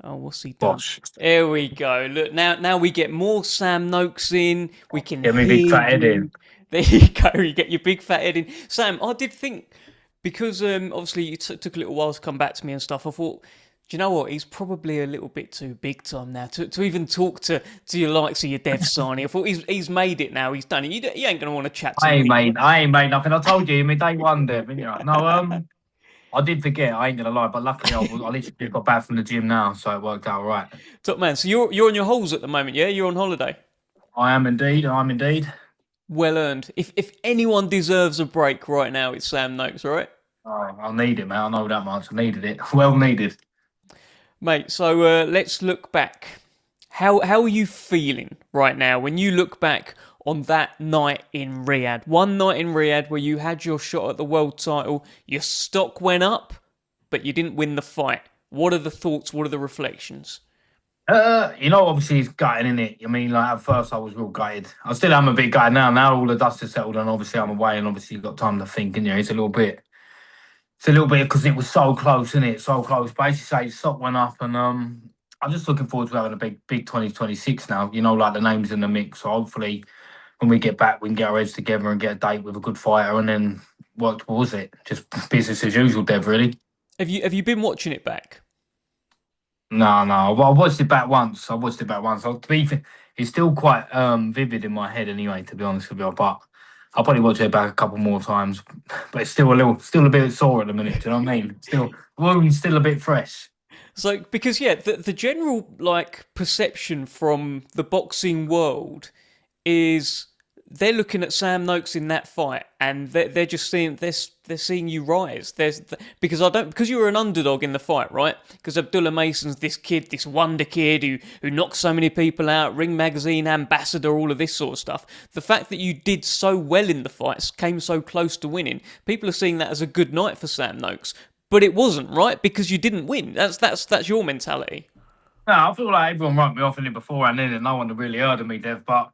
Oh, what's he done? Bosh. Here we go. Look, now we get more Sam Noakes in. We can Get me big hear fat head in. you. There you go. You get your big fat head in. Sam, I did think because obviously you took a little while to come back to me and stuff. I thought, do you know what? He's probably a little bit too big time now to even talk to your likes of your Dev Sani. I thought he's made it now. He's done it. You ain't gonna want to chat to me. I ain't made nothing. I told you, my day one there. You know. No, I did forget. I ain't gonna lie, but luckily I literally just got back from the gym now, so it worked out all right. Top man. So you're on your holes at the moment, yeah? You're on holiday. I am indeed. I'm indeed. Well earned. If anyone deserves a break right now, it's Sam Noakes, right? Oh, I need it, man. I know that much. I needed it. Well needed. Mate, so let's look back. How are you feeling right now when you look back on that night in Riyadh? One night in Riyadh where you had your shot at the world title, your stock went up, but you didn't win the fight. What are the thoughts? What are the reflections? Obviously it's gutting, in it. I mean, like at first I was real gutted. I still am a bit gutted now. Now all the dust has settled, and obviously I'm away, and obviously you've got time to think, and it's a little bit because it was so close, isn't it? So close. Basically, say stock went up, and I'm just looking forward to having a big 2026 now. Like the names in the mix. So hopefully, when we get back, we can get our heads together and get a date with a good fighter, and then work towards it. Just business as usual, Dev. Really. Have you been watching it back? No. Well, I watched it back once. So, to be fair, it's still quite vivid in my head, anyway. To be honest with you, but I'll probably watch it back a couple more times. But it's still a bit sore at the minute. Do you know what I mean? Still, wound's still a bit fresh. So because yeah, the general like perception from the boxing world is they're looking at Sam Noakes in that fight, and they're just seeing they're seeing you rise. Because I don't because you were an underdog in the fight, right? Because Abdullah Mason's this kid, this wonder kid who knocks so many people out, Ring Magazine ambassador, all of this sort of stuff. The fact that you did so well in the fights, came so close to winning, people are seeing that as a good night for Sam Noakes. But it wasn't, right? Because you didn't win. That's your mentality. No, I feel like everyone wrote me off in it before, and then no one had really heard of me, Dev. But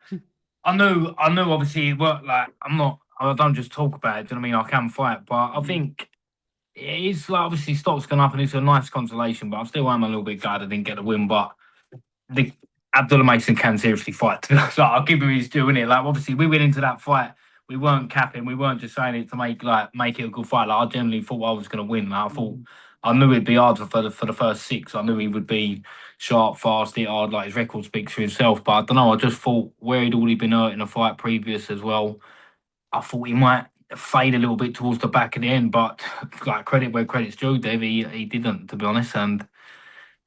I knew. Obviously, it worked. Like I don't just talk about it. Do you know what I mean? I can fight, but I think it's like obviously stock's gone up, and it's a nice consolation. But I still am a little bit glad I didn't get the win. But the Abdullah Mason can seriously fight. Like, I'll give him his due, innit? Like obviously, we went into that fight. We weren't capping. We weren't just saying it to make it a good fight. Like I generally thought I was going to win. Like, I thought I knew it'd be hard for the first six. I knew he would be sharp, fast, hit hard. Like his record speaks for himself. But I don't know. I just thought where he'd already been hurt in a fight previous as well. I thought he might fade a little bit towards the back of the end. But like credit where credit's due, Dave, he didn't, to be honest. And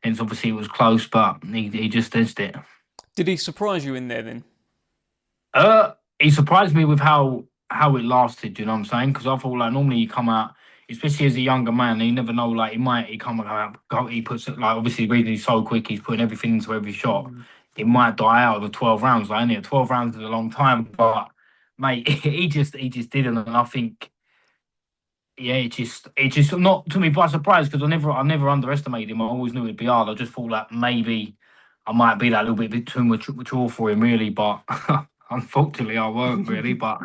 hence obviously it was close, but he just edged it. Did he surprise you in there then? He surprised me with how it lasted. You know what I'm saying? Because I thought like normally you come out, especially as a younger man, you never know. Like he come out, he puts like obviously reading he's so quick, he's putting everything into every shot. It might die out of the 12 rounds. Like, innit? 12 rounds is a long time, but mate, he just didn't, and I think. Yeah, it just not to me by surprise because I never underestimated him. I always knew it'd be hard. I just thought that maybe I might be that little bit too mature for him, really. But unfortunately, I weren't really. But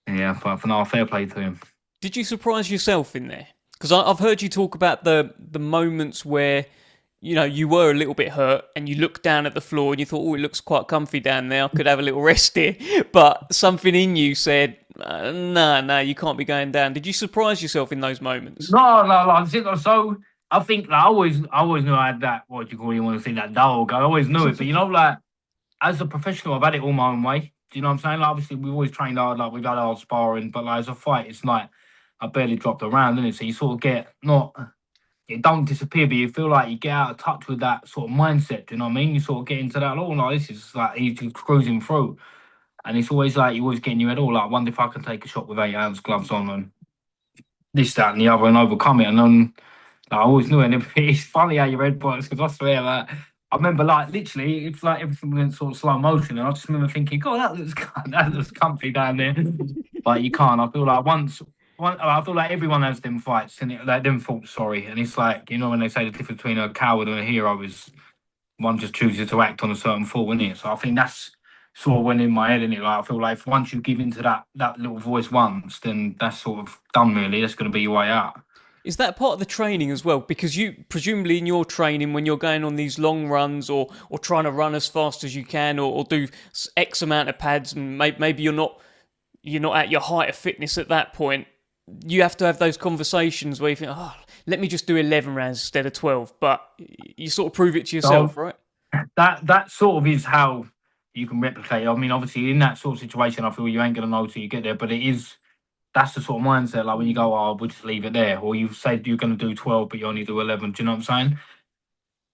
yeah, but for now, fair play to him. Did you surprise yourself in there? Because I've heard you talk about the moments where you were a little bit hurt and you looked down at the floor and you thought, oh, it looks quite comfy down there. I could have a little rest here. But something in you said, no, you can't be going down. Did you surprise yourself in those moments? No. So I think like, I always knew I had that. What do you call it? You want to say that dog? I always knew it, but like as a professional, I've had it all my own way. Do you know what I'm saying? Like, obviously, we've always trained hard, like we've had hard sparring, but like as a fight, it's like I barely dropped around, innit? So you sort of get not it don't disappear, but you feel like you get out of touch with that sort of mindset. Do you know what I mean? You sort of get into that. Oh no, this is like he's just cruising through, and it's always like you always getting your head all like, wonder if I can take a shot with 8 ounce gloves on and this, that, and the other, and overcome it. And then I always knew it. And it's funny how your head works because I swear, like, I remember, like, literally, it's like everything went sort of slow motion, and I just remember thinking, "God, that looks comfy down there." But you can't. I feel like I feel like everyone has them fights and like them thoughts. Sorry, and it's like when they say the difference between a coward and a hero is one just chooses to act on a certain thought, isn't it? So I think that's sort of went in my head, innit? Like I feel like if once you give into that little voice once, then that's sort of done. Really, that's going to be your way out. Is that part of the training as well? Because you presumably in your training, when you're going on these long runs or trying to run as fast as you can, or do X amount of pads, and maybe you're not at your height of fitness at that point. You have to have those conversations where you think, oh, let me just do 11 rounds instead of 12. But you sort of prove it to So yourself, right? that sort of is how you can replicate. I mean, obviously, in that sort of situation, I feel you ain't gonna know till you get there. But that's the sort of mindset. Like when you go, oh, we'll just leave it there, or you've said you're gonna do 12, but you only do 11. Do you know what I'm saying?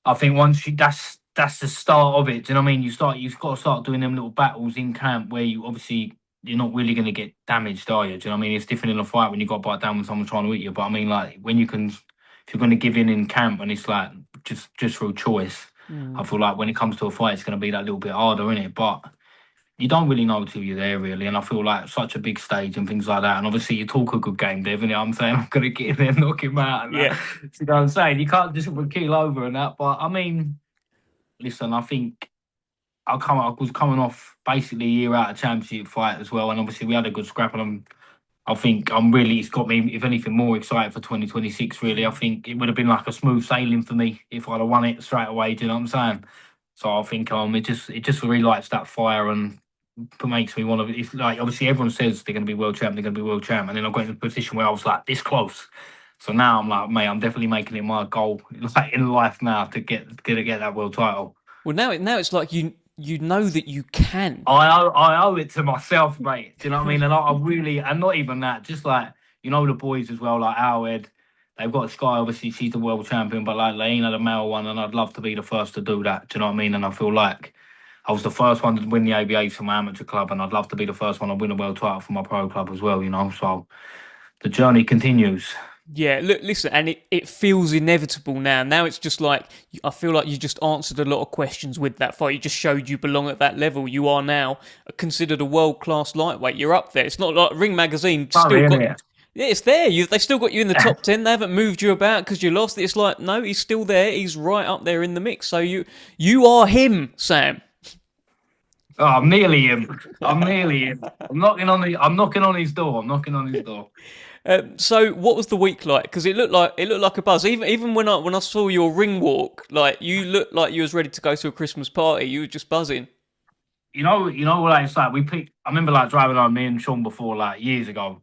I think once you that's the start of it. Do you know what I mean? You've got to start doing them little battles in camp where you obviously you're not really going to get damaged, are you? Do you know what I mean? It's different in a fight when you got to bite down when someone's trying to hit you. But I mean, like when you can, if you're going to give in camp and it's like just through choice, I Mm. feel like when it comes to a fight, it's going to be that little bit harder, isn't it? But you don't really know till you're there, really. And I feel like such a big stage and things like that. And obviously, you talk a good game, Dev, innit? I'm saying I'm going to get in there and knock him out and that. Yeah. You know what I'm saying? You can't just keel over and that. But I mean, listen, I think I was coming off basically a year out of championship fight as well, and obviously we had a good scrap. And I think it's got me, if anything, more excited for 2026. Really, I think it would have been like a smooth sailing for me if I'd have won it straight away. Do you know what I'm saying? So I think it just relights that fire and makes me want to. It's like obviously everyone says they're going to be world champ, they're going to be world champ, and then I got in a position where I was like this close. So now I'm like, mate, I'm definitely making it my goal, like in life now, to get that world title. Well, now it's like you know that you can. I owe it to myself, mate. Do you know what I mean? And I really, and not even that, just like, the boys as well, like Howard, they've got Sky, obviously, she's the world champion, but like, they ain't had a male one, and I'd love to be the first to do that. Do you know what I mean? And I feel like I was the first one to win the ABA for my amateur club, and I'd love to be the first one to win a world title for my pro club as well. So the journey continues. Yeah, look, listen, and it feels inevitable now. Now it's just like, I feel like you just answered a lot of questions with that fight. You just showed you belong at that level. You are now considered a world class lightweight. You're up there. It's not like Ring Magazine still Sorry, got. innit? Yeah, it's there. They still got you in the top 10. They haven't moved you about because you lost. It's like, no, he's still there. He's right up there in the mix. So you are him, Sam. Oh, I'm nearly him. I'm nearly him. I'm knocking on his door. I'm knocking on his door. So what was the week like? Because it looked like a buzz. Even when I saw your ring walk, like you looked like you was ready to go to a Christmas party. You were just buzzing. You know what it's like. I remember like driving on me and Sean before like years ago,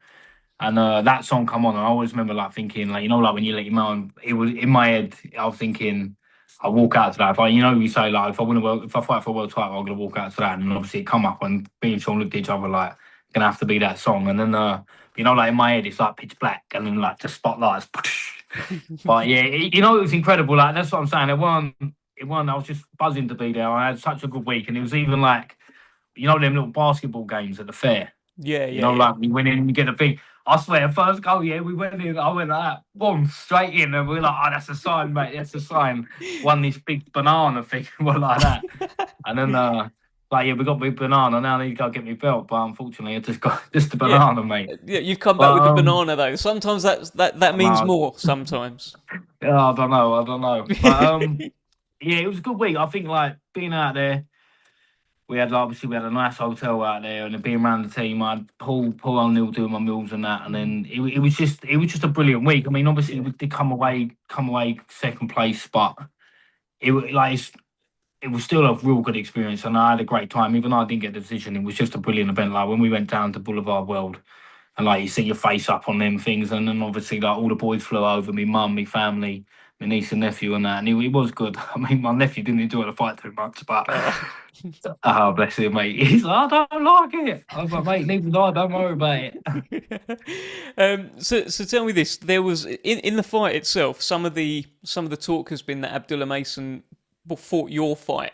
and that song come on, and I always remember like thinking like like when you let your man, it was in my head. I was thinking, I walk out to that. If you say like if I fight for a world title, I'm gonna walk out to that, and then obviously it come up, and me and Sean looked at each other like gonna have to be that song, and then like in my head it's like pitch black, and then like the spotlights. But yeah, it was incredible. Like that's what I'm saying. It won. I was just buzzing to be there. I had such a good week, and it was even like them little basketball games at the fair. Yeah, yeah, yeah. Like we went in and you get a thing. I swear, first goal, yeah, we went in. I went like that, boom, straight in, and we are like, oh, that's a sign, mate. That's a sign. Won this big banana thing, well, like that. And then, yeah, we got big banana. Now I need to go get me belt, but unfortunately, I just got just the Yeah, banana, mate. yeah. You've come back But with the banana though. Sometimes that means no, more. Sometimes. I don't know, I don't know. But yeah, it was a good week. I think like being out there. We had a nice hotel out there, and being around the team, I had Paul O'Neill doing my meals and that, and then it was just a brilliant week. I mean, obviously Yeah. we did come away second place, but it was still a real good experience, and I had a great time. Even though I didn't get the decision, it was just a brilliant event. Like when we went down to Boulevard World, and like you see your face up on them things, and then obviously like all the boys flew over, me mum, me family, my niece and nephew, and that, and it was good. I mean, my nephew didn't enjoy the fight too much, but Oh. oh bless him, mate. He's like, I don't like it. I was like, mate, neither do I. Don't worry about it. So tell me this: there was in the fight itself. Some of the talk has been that Abdullah Mason fought your fight,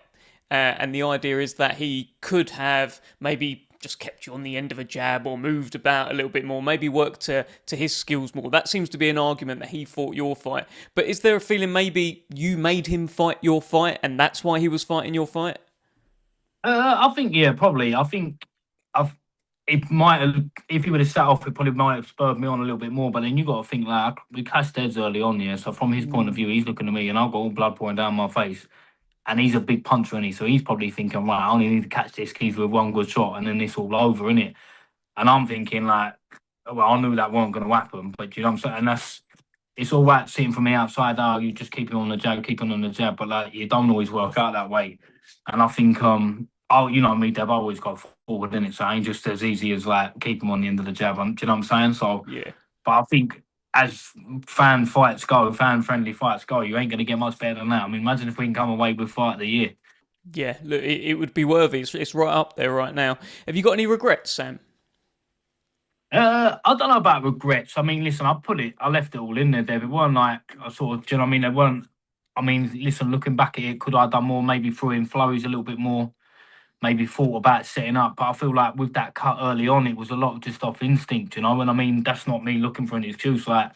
and the idea is that he could have maybe just kept you on the end of a jab or moved about a little bit more, maybe worked to his skills more. That seems to be an argument that he fought your fight. But is there a feeling maybe you made him fight your fight, and that's why he was fighting your fight? I think, yeah, probably. I think I've it might have, if he would have sat off, it probably might have spurred me on a little bit more. But then you got to think like we cashed heads early on, yeah. So from his point of Mm. view, he's looking at me, and I've got all blood pouring down my face, and he's a big puncher, and so he's probably thinking, right, I only need to catch this keys with one good shot, and then it's all over, innit? And I'm thinking like, well, I knew that weren't going to happen, but you know what I'm saying? And it's all right sitting from the outside. Oh, you just keep it on the jab, keep it on the jab, but like it don't always work out that way. And I think oh, you know me, they've always got forward in it, so it ain't just as easy as like keep them on the end of the jab. Do you know what I'm saying? So, Yeah. but I think as fan friendly fights go, you ain't gonna get much better than that. I mean, imagine if we can come away with fight of the year. Yeah, look, it would be worthy. It's right up there right now. Have you got any regrets, Sam? I don't know about regrets. I mean, listen, I left it all in there, Dave. It weren't like I sort of, do you know what I mean? They weren't. I mean, listen, looking back at it, could I have done more? Maybe threw in flows a little bit more. Maybe thought about setting up. But I feel like with that cut early on, it was a lot just off instinct, you know. And I mean, that's not me looking for an excuse. Like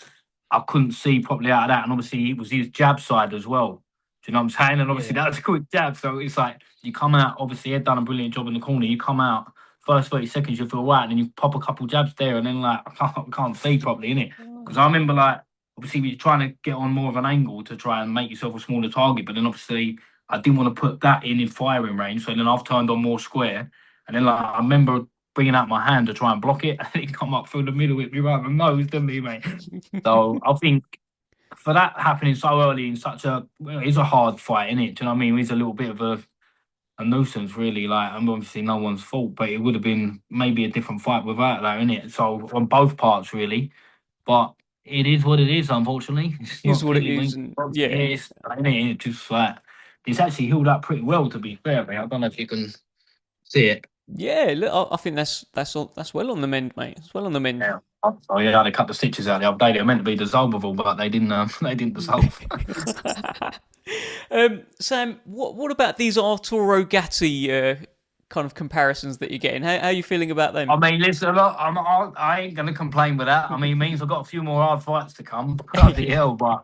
I couldn't see properly out of that, and obviously it was his jab side as well. Do you know what I'm saying? And obviously Yeah. that was a quick jab, so it's like you come out. Obviously, he'd done a brilliant job in the corner. You come out first 30 seconds, you feel right, and then you pop a couple jabs there, and then like I can't see properly in it because I remember like obviously you're trying to get on more of an angle to try and make yourself a smaller target, but then obviously I didn't want to put that in firing range, so then I've turned on more square, and then like I remember bringing out my hand to try and block it, and it come up through the middle, hit me right in the nose, didn't he, mate? So I think for that happening so early in such a well, it's a hard fight, isn't it? Do you know what I mean? It's a little bit of a nuisance, really. Like, and obviously no one's fault, but it would have been maybe a different fight without that, isn't it? So on both parts, really. But it is what it is. Unfortunately, it's Is not what it tiddlywink. is, and Yeah, yeah, it's isn't it? It's just like it's actually healed up pretty well. To be fair, mate. I don't know if you can see it. yeah. Look, I think that's well on the mend, mate. It's well on the mend. Yeah. Oh yeah, they cut the stitches out the other day. They were meant to be dissolvable, but they didn't. They didn't dissolve. Sam, what about these Arturo Gatti kind of comparisons that you're getting? How are you feeling about them? I mean, listen, look, I ain't gonna complain with that. I mean, it means I've got a few more hard fights to come. Bloody hell, but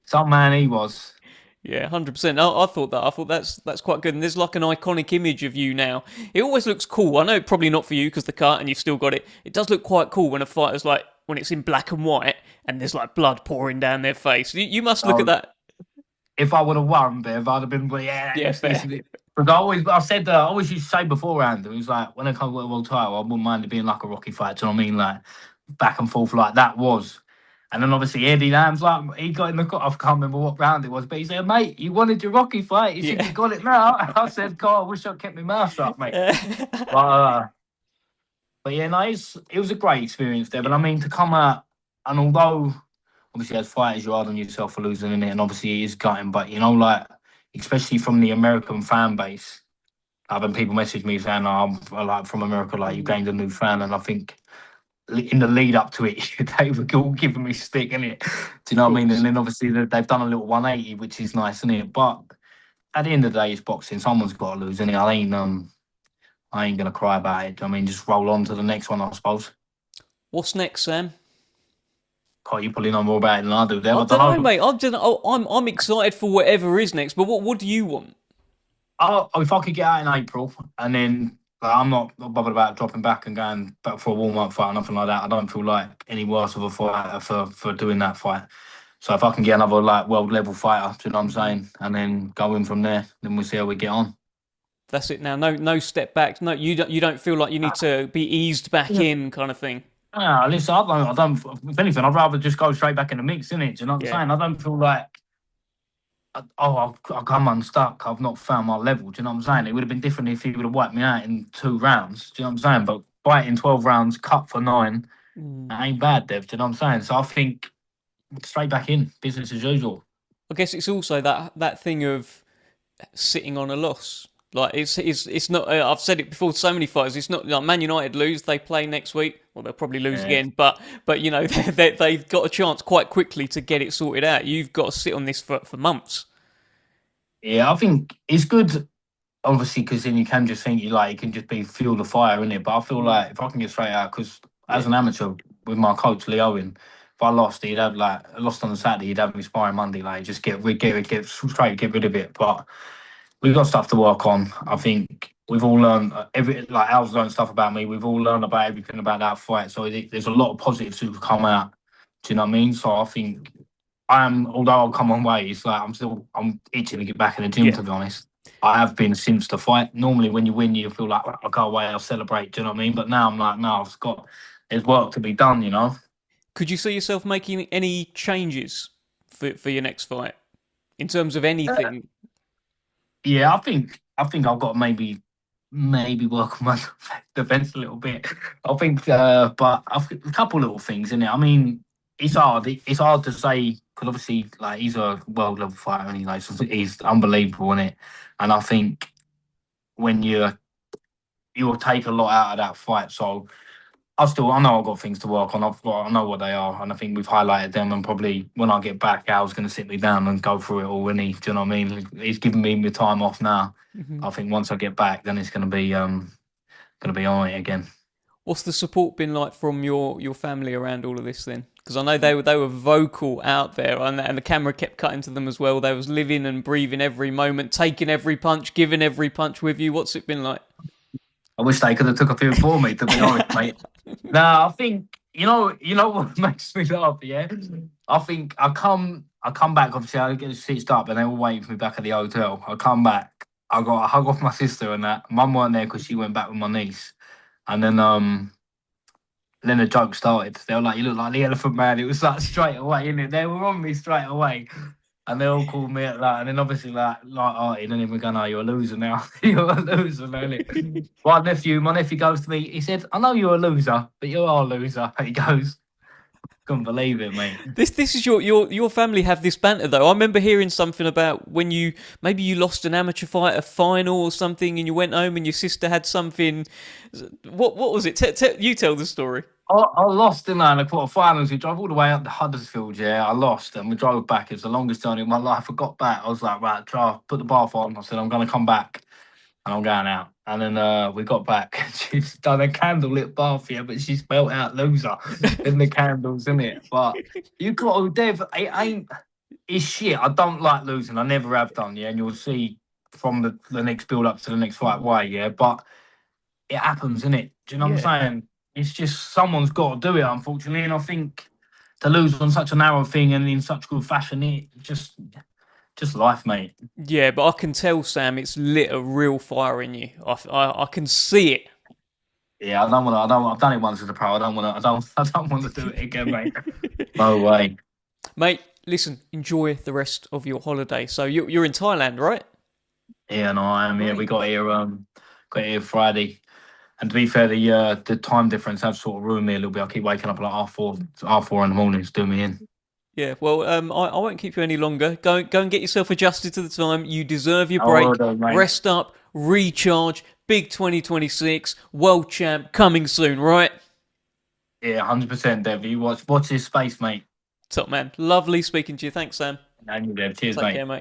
some man he was. Yeah, 100%. I thought that. I thought that's quite good. And there's like an iconic image of you now. It always looks cool. I know probably not for you because the cut and you've still got it. It does look quite cool when a fighter's like when it's in black and white and there's like blood pouring down their face. You must look at So that. if I would have won, Bev, I'd have been, well, yeah, Yeah, this fair. is it. Because I always used to say beforehand, it was like, when I come with a world title, I wouldn't mind it being like a Rocky fight. Do you know what I mean? Like, back and forth like that was. And then obviously Eddie Lamb's like, he got in the cut. I can't remember what round it was, but he said, mate, you wanted your Rocky fight. He said, Yeah. you got it now. I said, God, I wish I'd kept my mouth shut, mate. But, uh, but yeah, no, it was a great experience there. But I Yeah. mean, to come out, and although obviously as fighters you're hard on yourself for losing in it, and obviously it is gutting, but you know, like especially from the American fan base, I've had people message me saying, oh, I'm like from America, like you gained a new fan, and I think in the lead up to it, they were all giving me stick in it. Do you Of know what I mean? And course. then obviously they've done a little 180, which is nice, isn't it? But at the end of the day, it's boxing. Someone's got to lose, innit? I ain't gonna cry about it. I mean, just roll on to the next one, I suppose. What's next, Sam? God, you probably know more about it than I do, Dev. I I don't know, don't know. mate. I don't know. I'm excited for whatever is next. But what do you want? If I could get out in April, and then like, I'm not bothered about dropping back and going back for a warm up fight or nothing like that. I don't feel like any worse of a fighter for doing that fight. So if I can get another like world level fighter, do you know what I'm saying, and then go in from there, then we'll see how we get on. That's it now. No step back. No, you don't feel like you need to be eased back Yeah. in, kind of thing. Listen, I don't. If anything, I'd rather just go straight back in the mix, innit? Do you know what I'm Yeah. saying? I don't feel like I've come unstuck. I've not found my level. Do you know what I'm saying? It would have been different if he would have wiped me out in 2 rounds. Do you know what I'm saying? But fighting 12 rounds, cut for nine, Mm. that ain't bad, Dev. Do you know what I'm saying? So I think straight back in, business as usual. I guess it's also that thing of sitting on a loss. Like it's not. I've said it before to so many fighters. It's not like Man United lose. They play next week. Well, they'll probably lose Yeah. again. But you know they've got a chance quite quickly to get it sorted out. You've got to sit on this for months. Yeah, I think it's good, obviously, because then you can just think you can just be fuel the fire in it. But I feel Mm. like if I can get straight out, because as Yeah. an amateur with my coach Lee Owen, if I lost, he'd have like I lost on the Saturday, he'd have me sparring Monday, like just get straight, get rid of it. But we've got stuff to work on. I think we've all learned Al's learned stuff about me. We've all learned about everything about that fight. So there's a lot of positives to come out. Do you know what I mean? So I think although I'll come one way, it's like I'm itching to get back in the gym. Yeah. To be honest, I have been since the fight. Normally, when you win, you feel like I'll go away, I'll celebrate. Do you know what I mean? But now I'm like, no, there's work to be done. You know. Could you see yourself making any changes for your next fight in terms of anything? Yeah, I think I've got to maybe work on my defense a little bit. I think, but a couple little things in it. I mean, it's hard. It's hard to say because obviously, like he's a world level fighter, and he's unbelievable in it. And I think when you'll take a lot out of that fight. So I know I've got things to work on. I know what they are, and I think we've highlighted them. And probably when I get back, Al's going to sit me down and go through it all. And do you know what I mean? He's giving me the time off now. Mhm. I think once I get back, then it's going to be on it again. What's the support been like from your family around all of this then? Because I know they were vocal out there, and the camera kept cutting to them as well. They was living and breathing every moment, taking every punch, giving every punch with you. What's it been like? I wish they could have took a few for me, to be honest, mate. Nah, I think you know what makes me laugh. Yeah, I think I come back. Obviously, I get stitched up, and they were waiting for me back at the hotel. I come back. I got a hug off my sister and that. Mum weren't there because she went back with my niece, and then the joke started. They were like, "You look like the Elephant Man." It was like straight away, innit? They were on me straight away. And they all called me at that. And then obviously like Artie, and then we go, "No, you're a loser now. You're a loser, man." My nephew goes to me, he said, "I know you're a loser, but you are a loser." And he goes, couldn't believe it, mate. This is your family have this banter though. I remember hearing something about when you lost an amateur fight, a final or something, and you went home and your sister had something. What was it? You tell the story. I lost in the quarterfinals. We drove all the way up to Huddersfield. Yeah, I lost, and we drove back. It was the longest journey of my life. I got back. I was like, right, try put the bath on. I said, I'm going to come back, and I'm going out. And then we got back. She's done a candlelit bath here, but she spelt out loser in the candles, in it. But you got to, Dev. It ain't. It's shit. I don't like losing. I never have done. Yeah, and you'll see from the next build up to the next fight why. Yeah, but it happens, innit? Do you know what Yeah. I'm saying? It's just someone's got to do it, unfortunately. And I think to lose on such a narrow thing and in such good fashion, it just life, mate. Yeah, but I can tell, Sam, it's lit a real fire in you. I can see it. Yeah, I don't want to. I don't. I've done it once as a pro. I don't want to. I don't. I don't want to do it again, mate. No way. Mate, listen, enjoy the rest of your holiday. So you're in Thailand, right? Yeah, no, I am. Yeah, we Great. got here Friday. And to be fair, the time difference has sort of ruined me a little bit. I keep waking up like half four in the morning. It's doing me in. Yeah, well, I won't keep you any longer. Go and get yourself adjusted to the time. You deserve your I will break. do, mate. Rest up, recharge. Big 2026 world champ coming soon, right? Yeah, 100%, Dev. You watch this space, mate. Top man. Lovely speaking to you. Thanks, Sam. And you, Dev. Cheers, Take mate. care, mate.